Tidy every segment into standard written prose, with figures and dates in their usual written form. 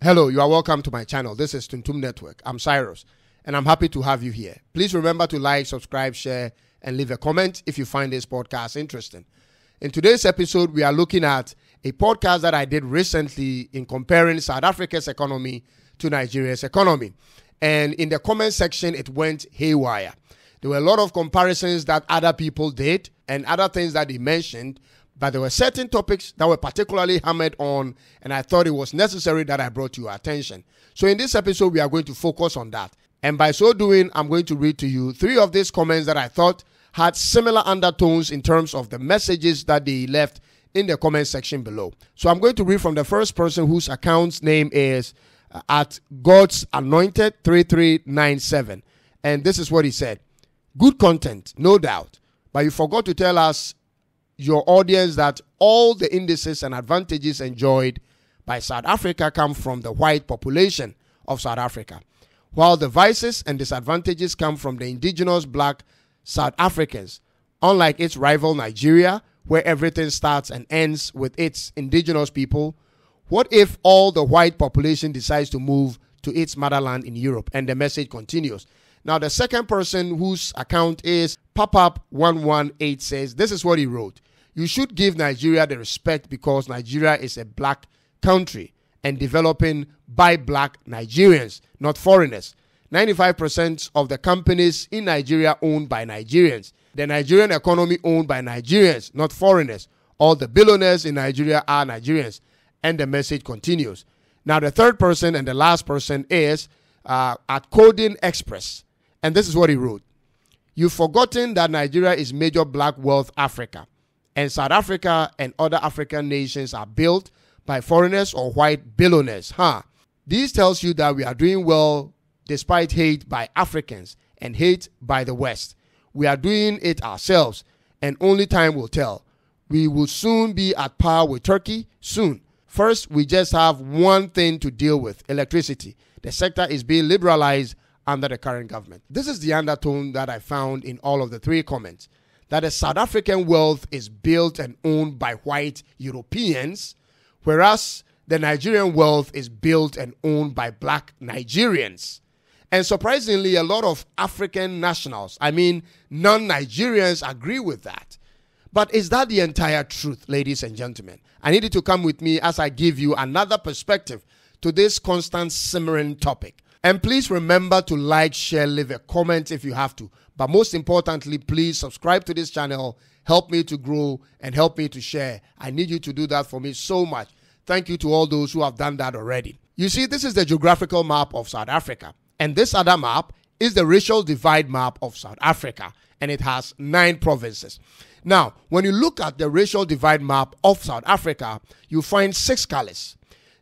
Hello, you are welcome to my channel. This is toontumnetwork. I'm Cyrus, and I'm happy to have you here. Please remember to like, subscribe, share, and leave a comment if you find this podcast interesting. In today's episode, we are looking at a podcast that I did recently in comparing South Africa's economy to Nigeria's economy. And in the comment section, it went haywire. There were a lot of comparisons that other people did and other things that they mentioned, but there were certain topics that were particularly hammered on, and I thought it was necessary that I brought to your attention. So in this episode, we are going to focus on that. And by so doing, I'm going to read to you 3 of these comments that I thought had similar undertones in terms of the messages that they left in the comment section below. So I'm going to read from the first person whose account's name is at God's Anointed 3397. And this is what he said. Good content, no doubt, but you forgot to tell us, your audience, that all the indices and advantages enjoyed by South Africa come from the white population of South Africa, while the vices and disadvantages come from the indigenous black South Africans, unlike its rival Nigeria, where everything starts and ends with its indigenous people. What if all the white population decides to move to its motherland in Europe? And the message continues. Now, the second person whose account is Popup118 says, this is what he wrote. You should give Nigeria the respect because Nigeria is a black country and developing by black Nigerians, not foreigners. 95% of the companies in Nigeria owned by Nigerians. The Nigerian economy owned by Nigerians, not foreigners. All the billionaires in Nigeria are Nigerians. And the message continues. Now, the third person and the last person is at Coding Express. And this is what he wrote. You've forgotten that Nigeria is major black wealth Africa. And South Africa and other African nations are built by foreigners or white billionaires. This tells you that we are doing well despite hate by Africans and hate by the West. We are doing it ourselves, and only time will tell. We will soon be at par with Turkey, soon. First, we just have one thing to deal with, electricity. The sector is being liberalized under the current government. This is the undertone that I found in all of the 3 comments. That the South African wealth is built and owned by white Europeans, whereas the Nigerian wealth is built and owned by black Nigerians. And surprisingly, a lot of African nationals, non-Nigerians, agree with that. But is that the entire truth, ladies and gentlemen? I need you to come with me as I give you another perspective to this constant simmering topic. And please remember to like, share, leave a comment if you have to. But most importantly, please subscribe to this channel. Help me to grow and help me to share. I need you to do that for me so much. Thank you to all those who have done that already. You see, this is the geographical map of South Africa. And this other map is the racial divide map of South Africa. And it has 9 provinces. Now, when you look at the racial divide map of South Africa, you find 6 colors.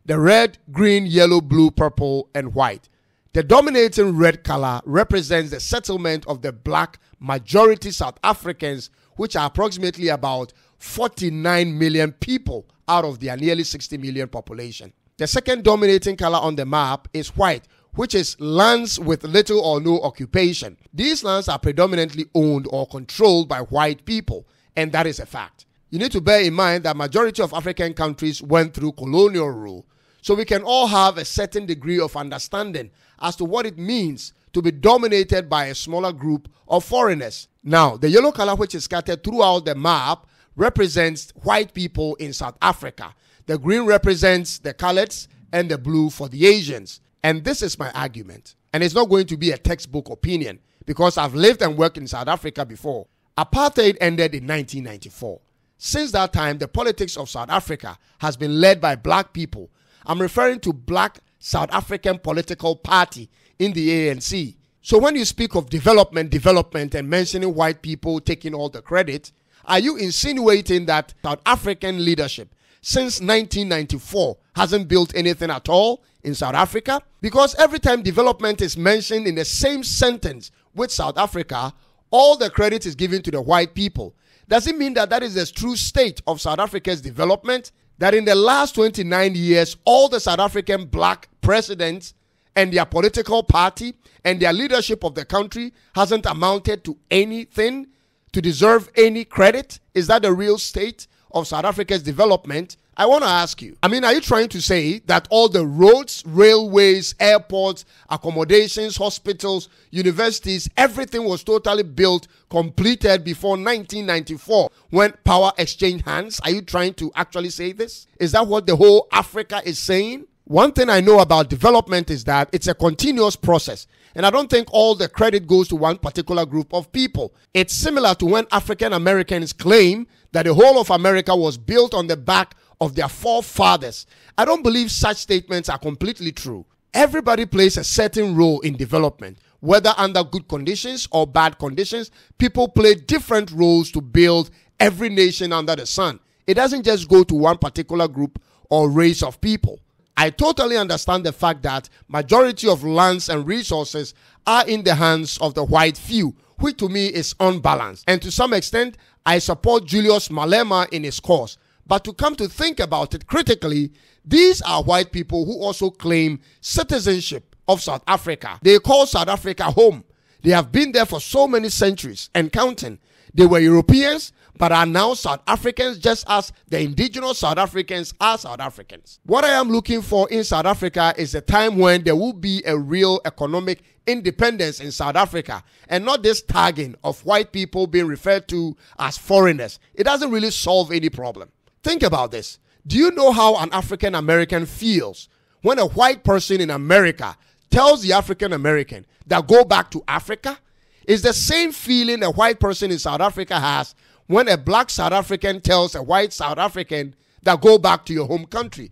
The red, green, yellow, blue, purple, and white. The dominating red color represents the settlement of the black majority South Africans, which are approximately about 49 million people out of their nearly 60 million population. The second dominating color on the map is white, which is lands with little or no occupation. These lands are predominantly owned or controlled by white people, and that is a fact. You need to bear in mind that majority of African countries went through colonial rule. So we can all have a certain degree of understanding as to what it means to be dominated by a smaller group of foreigners. Now, the yellow color, which is scattered throughout the map, represents white people in South Africa. The green represents the coloreds and the blue for the Asians. And this is my argument. And it's not going to be a textbook opinion because I've lived and worked in South Africa before. Apartheid ended in 1994. Since that time, the politics of South Africa has been led by black people. I'm referring to Black South African Political Party in the ANC. So when you speak of development and mentioning white people taking all the credit, are you insinuating that South African leadership since 1994 hasn't built anything at all in South Africa? Because every time development is mentioned in the same sentence with South Africa, all the credit is given to the white people. Does it mean that that is the true state of South Africa's development? That in the last 29 years, all the South African black presidents and their political party and their leadership of the country hasn't amounted to anything to deserve any credit? Is that the real state of South Africa's development? I want to ask you, are you trying to say that all the roads, railways, airports, accommodations, hospitals, universities, everything was totally built, completed before 1994 when power exchanged hands? Are you trying to actually say this? Is that what the whole Africa is saying? One thing I know about development is that it's a continuous process. And I don't think all the credit goes to one particular group of people. It's similar to when African Americans claim that the whole of America was built on the back of their forefathers. I don't believe such statements are completely true. Everybody plays a certain role in development. Whether under good conditions or bad conditions, people play different roles to build every nation under the sun. It doesn't just go to one particular group or race of people. I totally understand the fact that majority of lands and resources are in the hands of the white few, which to me is unbalanced. And to some extent, I support Julius Malema in his cause. But to come to think about it critically, these are white people who also claim citizenship of South Africa. They call South Africa home. They have been there for so many centuries and counting. They were Europeans, but are now South Africans, just as the indigenous South Africans are South Africans. What I am looking for in South Africa is a time when there will be a real economic independence in South Africa, and not this tagging of white people being referred to as foreigners. It doesn't really solve any problem. Think about this. Do you know how an African American feels when a white person in America tells the African American that go back to Africa? It's the same feeling a white person in South Africa has when a black South African tells a white South African that go back to your home country.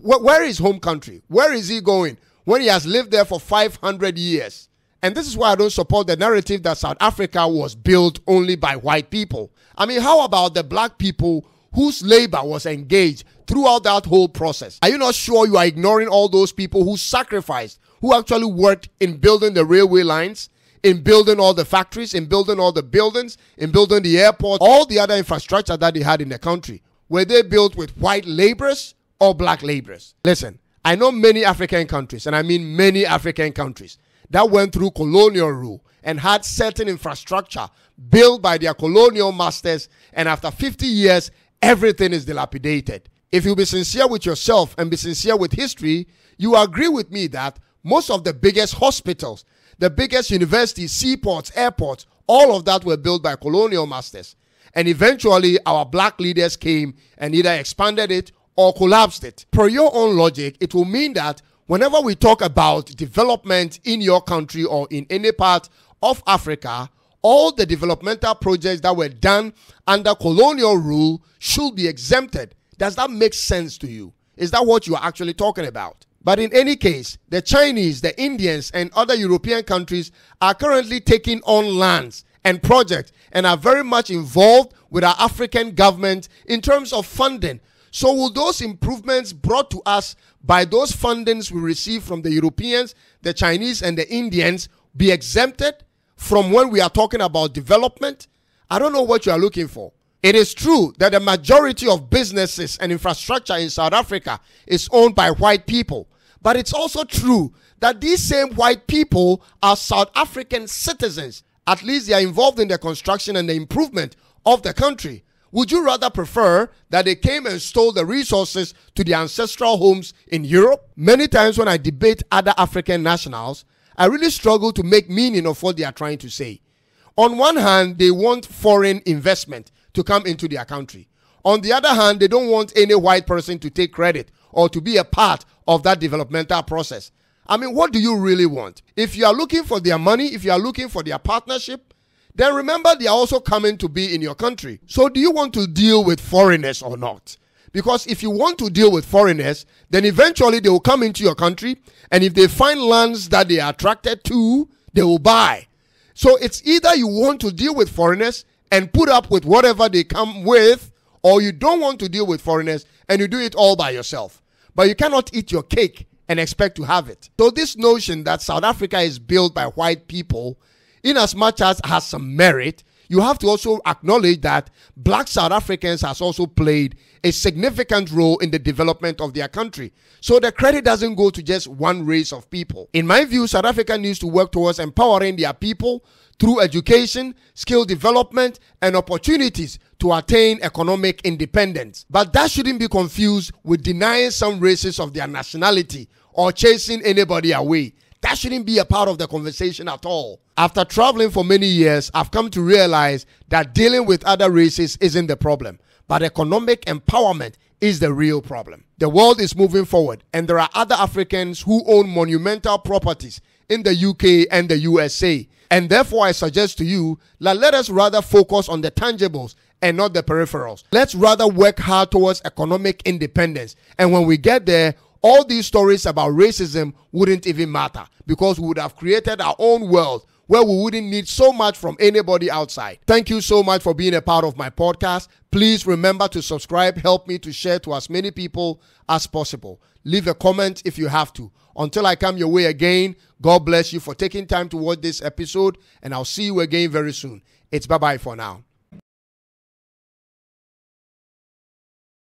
Where is home country? Where is he going when he has lived there for 500 years? And this is why I don't support the narrative that South Africa was built only by white people. How about the black people whose labor was engaged throughout that whole process? Are you not sure you are ignoring all those people who sacrificed, who actually worked in building the railway lines, in building all the factories, in building all the buildings, in building the airport, all the other infrastructure that they had in the country? Were they built with white laborers or black laborers? Listen, I know many African countries, and I mean many African countries, that went through colonial rule and had certain infrastructure built by their colonial masters, and after 50 years, everything is dilapidated. If you be sincere with yourself and be sincere with history, you agree with me that most of the biggest hospitals, the biggest universities, seaports, airports, all of that were built by colonial masters. And eventually, our black leaders came and either expanded it or collapsed it. Per your own logic, it will mean that whenever we talk about development in your country or in any part of Africa, all the developmental projects that were done under colonial rule should be exempted. Does that make sense to you? Is that what you are actually talking about? But in any case, the Chinese, the Indians, and other European countries are currently taking on lands and projects and are very much involved with our African government in terms of funding. So will those improvements brought to us by those fundings we receive from the Europeans, the Chinese, and the Indians be exempted from when we are talking about development? I don't know what you are looking for. It is true that the majority of businesses and infrastructure in South Africa is owned by white people. But it's also true that these same white people are South African citizens. At least they are involved in the construction and the improvement of the country. Would you rather prefer that they came and stole the resources to their ancestral homes in Europe? Many times when I debate other African nationals, I really struggle to make meaning of what they are trying to say. On one hand, they want foreign investment to come into their country. On the other hand, they don't want any white person to take credit or to be a part of that developmental process. What do you really want? If you are looking for their money, if you are looking for their partnership, then remember they are also coming to be in your country. So do you want to deal with foreigners or not? Because if you want to deal with foreigners, then eventually they will come into your country, and if they find lands that they are attracted to, they will buy. So it's either you want to deal with foreigners and put up with whatever they come with, or you don't want to deal with foreigners and you do it all by yourself. But you cannot eat your cake and expect to have it. So this notion that South Africa is built by white people, in as much as has some merit, you have to also acknowledge that black South Africans has also played a significant role in the development of their country. So the credit doesn't go to just one race of people. In my view, South Africa needs to work towards empowering their people through education, skill development, and opportunities to attain economic independence. But that shouldn't be confused with denying some races of their nationality or chasing anybody away. That shouldn't be a part of the conversation at all. After traveling for many years, I've come to realize that dealing with other races isn't the problem, but economic empowerment is the real problem. The world is moving forward, and there are other Africans who own monumental properties in the UK and the USA. And therefore, I suggest to you that let us rather focus on the tangibles and not the peripherals. Let's rather work hard towards economic independence. And when we get there, all these stories about racism wouldn't even matter, because we would have created our own world where we wouldn't need so much from anybody outside. Thank you so much for being a part of my podcast. Please remember to subscribe. Help me to share to as many people as possible. Leave a comment if you have to. Until I come your way again, God bless you for taking time to watch this episode, and I'll see you again very soon. It's bye-bye for now.